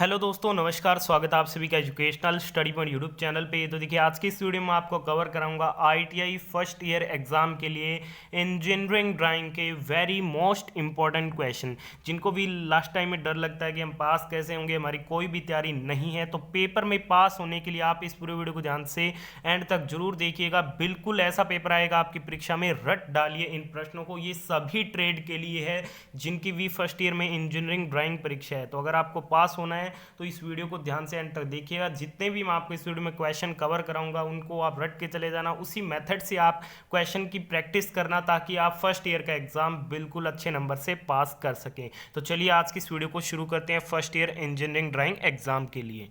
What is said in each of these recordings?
Hello दोस्तों, नमस्कार। स्वागत है आप सभी का educational study point YouTube channel पे। तो देखिए, आज की इस वीडियो में आपको कवर कराऊंगा आईटीआई फर्स्ट ईयर एग्जाम के लिए इंजीनियरिंग ड्राइंग के वेरी मोस्ट इंपॉर्टेंट क्वेश्चन, जिनको भी लास्ट टाइम में डर लगता है कि हम पास कैसे होंगे, हमारी कोई भी तैयारी नहीं है। तो पेपर में पास होने के लिए आप इस पूरे वीडियो को ध्यान से एंड तक जरूर देखिएगा। बिल्कुल ऐसा पेपर आएगा आपकी परीक्षा में, रट डालिए इन प्रश्नों को। ये सभी ट्रेड के लिए है जिनकी भी फर्स्ट ईयर में इंजीनियरिंग ड्राइंग परीक्षा है। तो अगर आपको पास होना है तो इस वीडियो को ध्यान से एंड तक देखिएगा। जितने भी मैं आपको इस वीडियो में क्वेश्चन कवर कराऊंगा उनको आप रट के चले जाना, उसी मेथड से आप क्वेश्चन की प्रैक्टिस करना, ताकि आप फर्स्ट ईयर का एग्जाम बिल्कुल अच्छे नंबर से पास कर सकें। तो चलिए आज की इस वीडियो को शुरू करते हैं first year engineering drawing exam के लिए।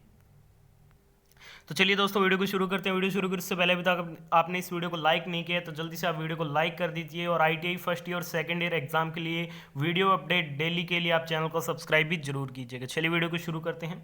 तो चलिए दोस्तों, वीडियो को शुरू करते हैं। वीडियो शुरू करने से पहले अभी तक आपने इस वीडियो को लाइक नहीं किया तो जल्दी से आप वीडियो को लाइक कर दीजिए, और आईटीआई फर्स्ट ईयर और सेकंड ईयर एग्जाम के लिए वीडियो अपडेट डेली के लिए आप चैनल को सब्सक्राइब भी जरूर कीजिएगा। चलिए वीडियो को शुरू करते हैं।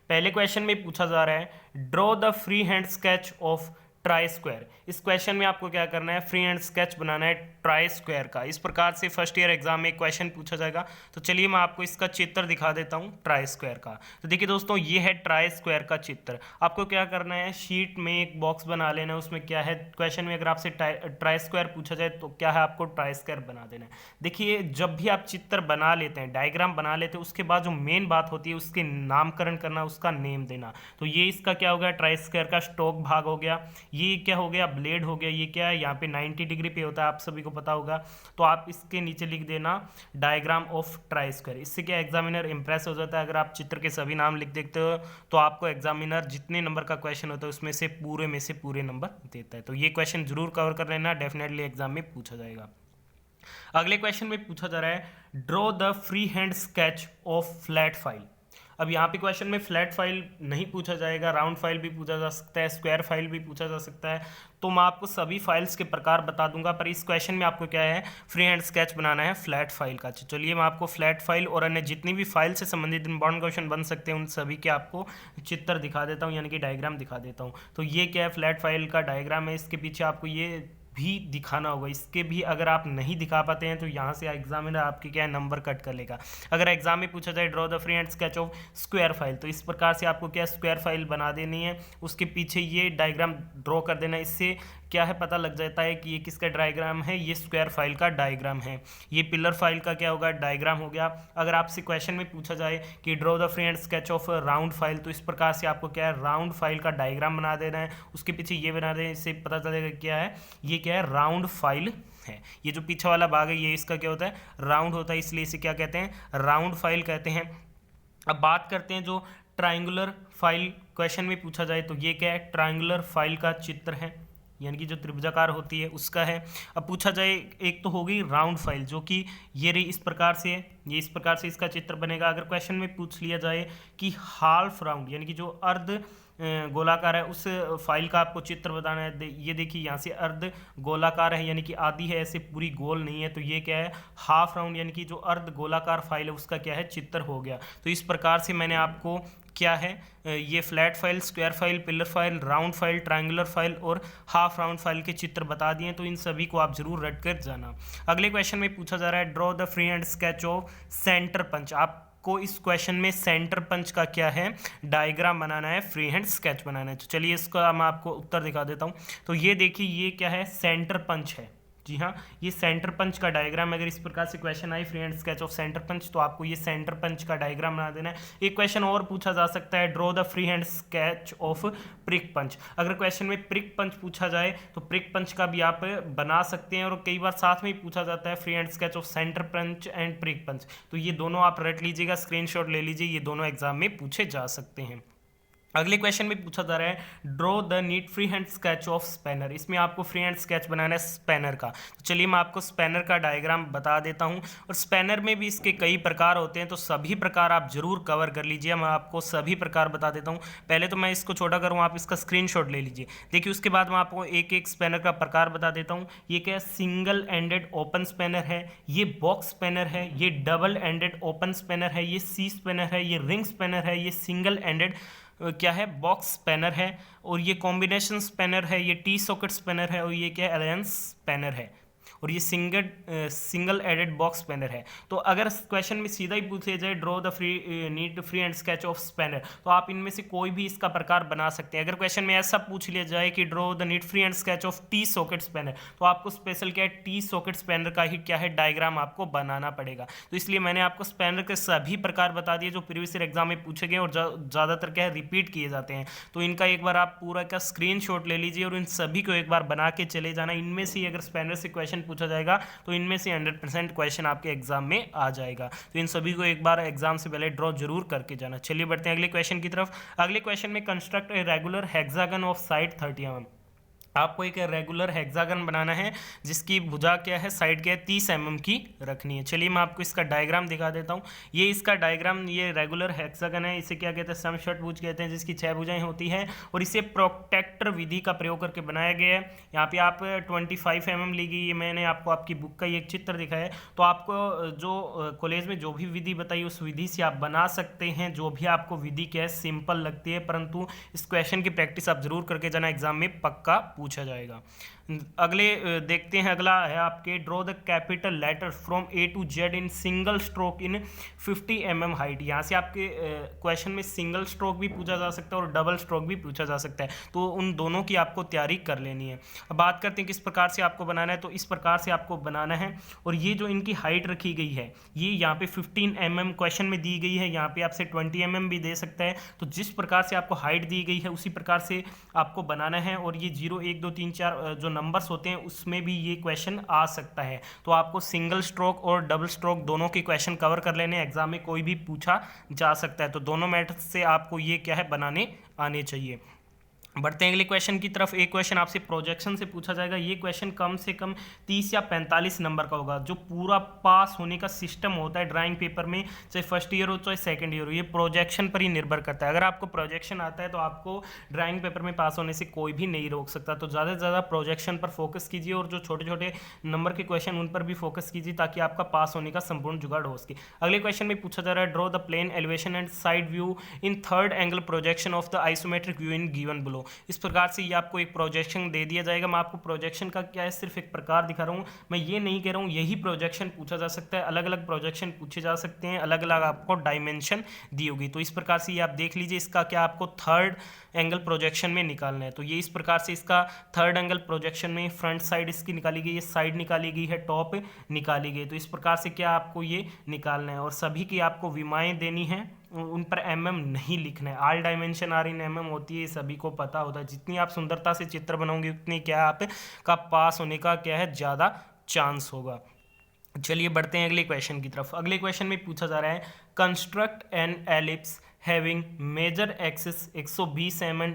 पहले क्वेश्चन में पूछा जा रहा है, draw the free hand sketch of try square. इस क्वेश्चन में आपको क्या करना है, फ्री हैंड स्केच बनाना है ट्राई स्क्वायर का। इस प्रकार से फर्स्ट ईयर एग्जाम में क्वेश्चन पूछा जाएगा। तो चलिए मैं आपको इसका चित्र दिखा देता हूं ट्राई स्क्वायर का। तो देखिए दोस्तों, ये है ट्राई स्क्वायर का चित्र। आपको क्या करना है, शीट में एक बॉक्स बना लेना है। उसमें क्या है, क्वेश्चन में अगर आपसे ट्राई स्क्वायर पूछा जाए तो क्या है, आपको ट्राई स्क्वायर बना देना है। देखिए, जब भी आप चित्र बना लेते हैं, डायग्राम बना लेते हैं, उसके बाद जो मेन बात होती है उसके नामकरण करना, उसका नेम देना। तो ये इसका क्या हो गया, ट्राई स्क्वायर का स्टॉक भाग हो गया। ये क्या हो गया, ब्लेड हो गया। ये क्या है, यहाँ पे 90 डिग्री पे होता है, आप सभी को पता होगा। तो आप इसके नीचे लिख देना डायग्राम ऑफ ट्राई स्क्वायर। इससे क्या एग्जामिनर इंप्रेस हो जाता है। अगर आप चित्र के सभी नाम लिख देते हो तो आपको एग्जामिनर जितने नंबर का क्वेश्चन होता है उसमें से पूरे नंबर देता है। तो ये क्वेश्चन जरूर कवर कर लेना, डेफिनेटली एग्जाम में पूछा जाएगा। अगले क्वेश्चन में पूछा जा रहा है, draw the free hand sketch of flat file. अब यहाँ पे क्वेश्चन में फ्लैट फाइल नहीं पूछा जाएगा, राउंड फाइल भी पूछा जा सकता है, स्क्वायर फाइल भी पूछा जा सकता है। तो मैं आपको सभी फाइल्स के प्रकार बता दूंगा, पर इस क्वेश्चन में आपको क्या है, फ्री हैंड स्केच बनाना है फ्लैट फाइल का। चलिए मैं आपको फ्लैट फाइल और अन्य जितनी भी फाइल से संबंधित इंपॉर्टेंट क्वेश्चन बन सकते हैं उन सभी के आपको चित्र दिखा देता हूँ, यानी कि डायग्राम दिखा देता हूँ। तो ये क्या है, फ्लैट फाइल का डायग्राम है। इसके पीछे आपको ये भी दिखाना होगा। इसके भी अगर आप नहीं दिखा पाते हैं तो यहाँ से एग्जामिनर आपके क्या है, नंबर कट कर लेगा। अगर एग्जाम में पूछा जाए draw the free hand sketch of square file, तो इस प्रकार से आपको क्या स्क्वायर फाइल बना देनी है, उसके पीछे ये डायग्राम ड्रॉ कर देना। इससे क्या है, पता लग जाता है कि ये किसका डायग्राम है, ये स्क्वायर फाइल का डायग्राम है। ये पिलर फाइल का क्या होगा, डायग्राम हो गया। अगर आपसे क्वेश्चन में पूछा जाए कि draw the free hand sketch of round file, तो इस प्रकार से आपको क्या है, राउंड फाइल का डायग्राम बना देना है, उसके पीछे ये बना देना। इससे पता चलेगा क्या है, ये क्या है, राउंड फाइल है। ये जो पीछे वाला भाग है ये इसका क्या होता है, राउंड होता है, इसलिए इसे क्या कहते हैं, राउंड फाइल कहते हैं। अब बात करते हैं जो ट्राइंगुलर फाइल क्वेश्चन में पूछा जाए, तो ये क्या है, ट्राइंगुलर फाइल का चित्र है, यानी कि जो त्रिभुजाकार होती है उसका है। अब पूछा जाए, एक तो होगी राउंड फाइल जो कि ये रही इस प्रकार से है, ये इस प्रकार से इसका चित्र बनेगा। अगर क्वेश्चन में पूछ लिया जाए कि हाफ राउंड, यानी कि जो अर्ध गोलाकार है, उस फाइल का आपको चित्र बताना है। ये देखिए, यहाँ से अर्ध गोलाकार है, यानी कि आधी है, ऐसे पूरी गोल नहीं है। तो ये क्या है, हाफ राउंड, यानी कि जो अर्ध गोलाकार फाइल है उसका क्या है, चित्र हो गया। तो इस प्रकार से मैंने आपको क्या है, ये flat file, square file, pillar file, round file, triangular file और हाफ राउंड फाइल के चित्र बता दिए। तो इन सभी को आप जरूर रट कर जाना। अगले क्वेश्चन में पूछा जा रहा है, draw the free hand sketch of centre punch. आपको इस क्वेश्चन में सेंटर पंच का क्या है, डायग्राम बनाना है, फ्री हैंड स्केच बनाना है। तो चलिए इसका मैं आपको उत्तर दिखा देता हूँ। तो ये देखिए, ये क्या है, सेंटर पंच है। जी हाँ, ये सेंटर पंच का डायग्राम। अगर इस प्रकार से क्वेश्चन आए, free hand sketch of centre punch, तो आपको ये सेंटर पंच का डायग्राम बना देना है। एक क्वेश्चन और पूछा जा सकता है, draw the free hand sketch of prick punch. अगर क्वेश्चन में प्रिक पंच पूछा जाए तो प्रिक पंच का भी आप बना सकते हैं, और कई बार साथ में ही पूछा जाता है free hand sketch of centre punch and prick punch. तो ये दोनों आप रट लीजिएगा, स्क्रीनशॉट ले लीजिए, ये दोनों एग्जाम में पूछे जा सकते हैं। अगले क्वेश्चन में पूछा जा रहा है, draw the neat free hand sketch of spanner. इसमें आपको फ्री हैंड स्केच बनाना है स्पैनर का। तो चलिए मैं आपको स्पैनर का डायग्राम बता देता हूं। और स्पैनर में भी इसके कई प्रकार होते हैं, तो सभी प्रकार आप जरूर कवर कर लीजिए। मैं आपको सभी प्रकार बता देता हूं। पहले तो मैं इसको छोटा करूँ, आप इसका स्क्रीनशॉट ले लीजिए। देखिए, उसके बाद मैं आपको एक एक स्पैनर का प्रकार बता देता हूँ। ये क्या है, सिंगल एंडेड ओपन स्पैनर है, ये बॉक्स स्पैनर है, ये डबल एंडेड ओपन स्पैनर है, ये सी स्पैनर है, ये रिंग स्पैनर है, ये सिंगल एंडेड क्या है, बॉक्स स्पैनर है, और ये कॉम्बिनेशन स्पैनर है, ये टी सॉकेट स्पैनर है, और ये क्या है, अलायंस स्पैनर है। और ये सिंगल एडेड बॉक्स स्पैनर है। तो अगर क्वेश्चन में सीधा ही पूछ लिया जाए draw the free neat free and sketch of spanner, तो आप इनमें से कोई भी इसका प्रकार बना सकते हैं। अगर क्वेश्चन में ऐसा पूछ लिया जाए कि draw the neat free and sketch of T socket spanner, तो आपको स्पेशल क्या है, टी सॉकेट स्पैनर का ही क्या है डायग्राम आपको बनाना पड़ेगा। तो इसलिए मैंने आपको स्पैनर के सभी प्रकार बता दिए जो प्रीवियस ईयर एग्जाम में पूछे गए और ज़्यादातर क्या है रिपीट किए जाते हैं। तो इनका एक बार आप पूरा का स्क्रीनशॉट ले लीजिए और इन सभी को एक बार बना के चले जाना। इनमें से अगर स्पैनर से क्वेश्चन पूछा जाएगा तो इनमें से 100% क्वेश्चन आपके एग्जाम में आ जाएगा। तो इन सभी को एक बार एग्जाम से पहले ड्रॉ जरूर करके जाना। चलिए बढ़ते हैं अगले क्वेश्चन की तरफ। अगले क्वेश्चन में construct a regular hexagon of side 30 mm। आपको एक रेगुलर हेक्सागन बनाना है जिसकी भुजा क्या है, साइड क्या है, 30 mm की रखनी है। चलिए मैं आपको इसका डायग्राम दिखा देता हूँ। ये इसका डायग्राम, ये रेगुलर हेक्सागन है। इसे क्या कहते हैं, समषटभुज कहते हैं, जिसकी 6 भुजाएं होती हैं और इसे प्रोटेक्टर विधि का प्रयोग करके बनाया गया है। यहाँ पे आप 25 mm ली गई। ये मैंने आपको आपकी बुक का एक चित्र दिखाया है। तो आपको जो कॉलेज में जो भी विधि बताई उस विधि से आप बना सकते हैं, जो भी आपको विधि क्या है सिंपल लगती है, परंतु इस क्वेश्चन की प्रैक्टिस आप जरूर करके जाना, एग्जाम में पक्का पूछा जाएगा। अगले देखते हैं, अगला है आपके draw the capital letter from A to Z in single stroke in 50 mm height. यहाँ से आपके क्वेश्चन में सिंगल स्ट्रोक भी पूछा जा सकता है और डबल स्ट्रोक भी पूछा जा सकता है। तो उन दोनों की आपको तैयारी कर लेनी है। अब बात करते हैं किस प्रकार से आपको बनाना है। तो इस प्रकार से आपको बनाना है और ये जो इनकी हाइट रखी गई है ये यहाँ पे 15 mm क्वेश्चन में दी गई है। यहाँ पे आपसे 20 mm भी दे सकता है। तो जिस प्रकार से आपको हाइट दी गई है उसी प्रकार से आपको बनाना है। और ये 0 1 2 3 4 जो नंबर्स होते हैं उसमें भी ये क्वेश्चन आ सकता है। तो आपको सिंगल स्ट्रोक और डबल स्ट्रोक दोनों के क्वेश्चन कवर कर लेने, एग्जाम में कोई भी पूछा जा सकता है। तो दोनों मेथड से आपको ये क्या है बनाने आने चाहिए। बढ़ते हैं अगले क्वेश्चन की तरफ। एक क्वेश्चन आपसे प्रोजेक्शन से पूछा जाएगा। ये क्वेश्चन कम से कम 30 या 45 नंबर का होगा। जो पूरा पास होने का सिस्टम होता है ड्राइंग पेपर में, चाहे फर्स्ट ईयर हो चाहे सेकंड ईयर हो, ये प्रोजेक्शन पर ही निर्भर करता है। अगर आपको प्रोजेक्शन आता है तो आपको ड्राइंग पेपर में पास होने से कोई भी नहीं रोक सकता। तो ज़्यादा से ज़्यादा प्रोजेक्शन पर फोकस कीजिए और जो छोटे छोटे नंबर के क्वेश्चन उन पर भी फोकस कीजिए ताकि आपका पास होने का संपूर्ण जुगाड़ हो सके। अगले क्वेश्चन में पूछा जा रहा है draw the plan elevation and side view in third angle projection of the isometric view in given below. इस प्रकार से ये आपको एक प्रोजेक्शन दे दिया जाएगा। मैं आपको प्रोजेक्शन का क्या है सिर्फ एक प्रकार दिखा रहा हूँ। मैं ये नहीं कह रहा हूँ यही प्रोजेक्शन पूछा जा सकता है, अलग अलग प्रोजेक्शन पूछे जा सकते हैं, अलग अलग आपको डायमेंशन दी होगी। तो इस प्रकार से ये आप देख लीजिए, इसका क्या आपको थर्ड एंगल प्रोजेक्शन में निकालना है। तो ये इस प्रकार से इसका थर्ड एंगल प्रोजेक्शन में फ्रंट साइड इसकी निकाली गई है, साइड निकाली गई है, टॉप निकाली गई। तो इस प्रकार से क्या आपको ये निकालना है और सभी की आपको विमाएं देनी है, उन पर mm नहीं लिखना है। All dimension are in mm होती है, सभी को पता होता है। जितनी आप सुंदरता से चित्र बनाओगे उतनी क्या आपका पास होने का क्या है ज़्यादा चांस होगा। चलिए बढ़ते हैं अगले क्वेश्चन की तरफ। अगले क्वेश्चन में पूछा जा रहा है construct an ellipse having major axis 120 mm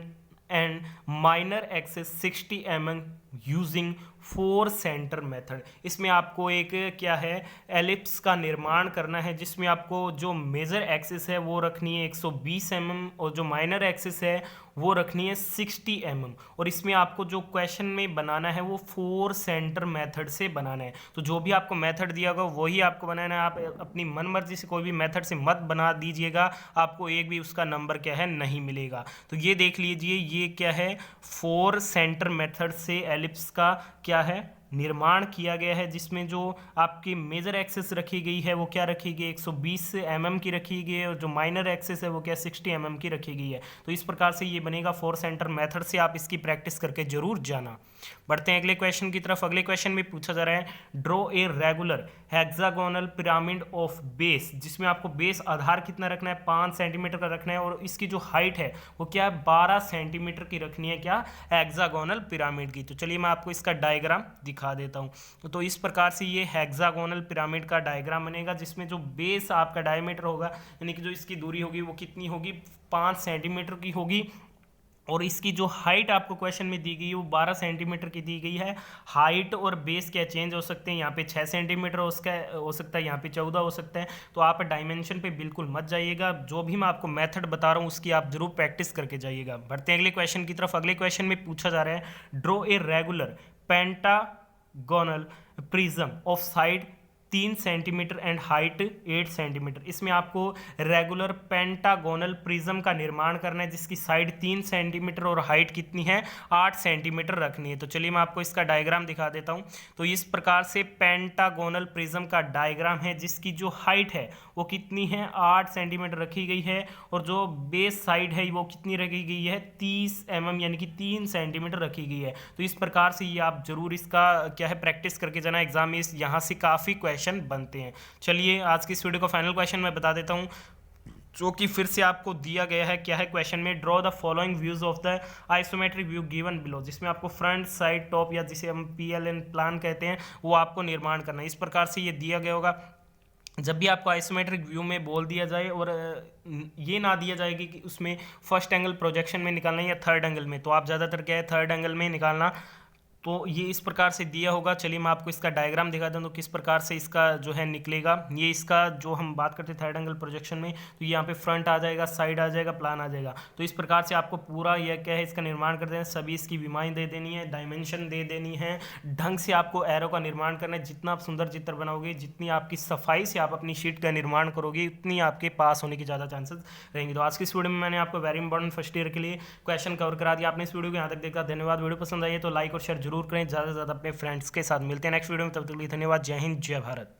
and minor axis 60 mm using 4 centre method. इसमें आपको एक क्या है एलिप्स का निर्माण करना है जिसमें आपको जो मेजर एक्सिस है वो रखनी है 120 mm और जो माइनर एक्सिस है वो रखनी है 60 mm। और इसमें आपको जो क्वेश्चन में बनाना है वो 4 सेंटर मेथड से बनाना है। तो जो भी आपको मेथड दिया होगा वही आपको बनाना है। आप अपनी मन मर्जी से कोई भी मेथड से मत बना दीजिएगा, आपको एक भी उसका नंबर क्या है नहीं मिलेगा। तो ये देख लीजिए, ये क्या है 4 सेंटर मेथड से एलिप्स का क्या है निर्माण किया गया है, जिसमें जो आपकी मेजर एक्सिस रखी गई है वो क्या रखी गई है 120 mm की रखी गई है और जो माइनर एक्सिस है वो क्या 60 mm की रखी गई है। तो इस प्रकार से ये बनेगा 4 सेंटर मेथड से। आप इसकी प्रैक्टिस करके जरूर जाना। बढ़ते हैं अगले क्वेश्चन की तरफ। अगले क्वेश्चन में पूछा जा रहा है draw a regular hexagonal pyramid of base, जिसमें आपको बेस आधार कितना रखना है 5 सेंटीमीटर का रखना है और इसकी जो हाइट है वो क्या है 12 सेंटीमीटर की रखनी है क्या हेक्सागोनल पिरामिड की। तो चलिए मैं आपको इसका डायग्राम दिखा देता हूं। तो इस प्रकार से ये हेक्सागोनल पिरामिड का डायग्राम बनेगा जिसमें जो बेस आपका डायमीटर होगा यानी कि जो इसकी दूरी होगी वो कितनी होगी 5 सेंटीमीटर की होगी और इसकी जो हाइट आपको क्वेश्चन में दी गई है वो 12 सेंटीमीटर की दी गई है। हाइट और बेस क्या चेंज हो सकते हैं, यहाँ पे 6 सेंटीमीटर उसका हो सकता है, यहाँ पे 14 हो सकता है। तो आप डायमेंशन पे बिल्कुल मत जाइएगा, जो भी मैं आपको मेथड बता रहा हूँ उसकी आप जरूर प्रैक्टिस करके जाइएगा। बढ़ते हैं अगले क्वेश्चन की तरफ। अगले क्वेश्चन में पूछा जा रहा है draw a regular pentagonal prism of side 3 centimetre and height 8 centimetre. इसमें आपको रेगुलर पेंटागोनल प्रिज्म का निर्माण करना है जिसकी साइड 3 सेंटीमीटर और हाइट कितनी है 8 सेंटीमीटर रखनी है। तो चलिए मैं आपको इसका डायग्राम दिखा देता हूँ। तो इस प्रकार से पेंटागोनल प्रिज्म का डायग्राम है जिसकी जो हाइट है वो कितनी है 8 सेंटीमीटर रखी गई है और जो बेस साइड है वो कितनी रखी गई है 30 mm यानी कि 3 सेंटीमीटर रखी गई है। तो इस प्रकार से ये आप जरूर इसका क्या है प्रैक्टिस करके जाना, एग्जाम में यहाँ से काफ़ी क्वेश्चन बनते हैं। चलिए आज की इस वीडियो का फाइनल क्वेश्चन मैं बता देता हूँ जो कि फिर से आपको दिया गया है। क्या है क्वेश्चन में, draw the following views of the isometric view given below, जिसमें आपको फ्रंट साइड टॉप या जिसे हम PLN प्लान कहते हैं वो आपको निर्माण करना है। इस प्रकार से ये दिया गया होगा। जब भी आपको आइसोमेट्रिक व्यू में बोल दिया जाए और ये ना दिया जाएगी कि उसमें फर्स्ट एंगल प्रोजेक्शन में निकालना है या थर्ड एंगल में, तो आप ज़्यादातर क्या है थर्ड एंगल में निकालना। तो ये इस प्रकार से दिया होगा। चलिए मैं आपको इसका डायग्राम दिखा दूँ तो किस प्रकार से इसका जो है निकलेगा। ये इसका जो हम बात करते हैं थर्ड एंगल प्रोजेक्शन में, तो यहाँ पे फ्रंट आ जाएगा, साइड आ जाएगा, प्लान आ जाएगा। तो इस प्रकार से आपको पूरा यह क्या है इसका निर्माण कर देना, सभी इसकी विमाएँ दे देनी है, डायमेंशन दे देनी है, ढंग से आपको एरो का निर्माण करना है। जितना आप सुंदर चित्र बनाओगे, जितनी आपकी सफाई से आप अपनी शीट का निर्माण करोगे, उतनी आपके पास होने की ज़्यादा चांसेस रहेंगे। तो आज की इस वीडियो में मैंने आपको वेरी इंपॉर्टेंट फर्स्ट ईयर के लिए क्वेश्चन कवर करा दिया। आपने इस वीडियो को यहाँ तक देखा, धन्यवाद। वीडियो पसंद आई है तो लाइक और शेयर जरूर करें, ज़्यादा से ज़्यादा अपने फ्रेंड्स के साथ। मिलते हैं नेक्स्ट वीडियो में, तब तक के लिए धन्यवाद। जय हिंद, जय भारत।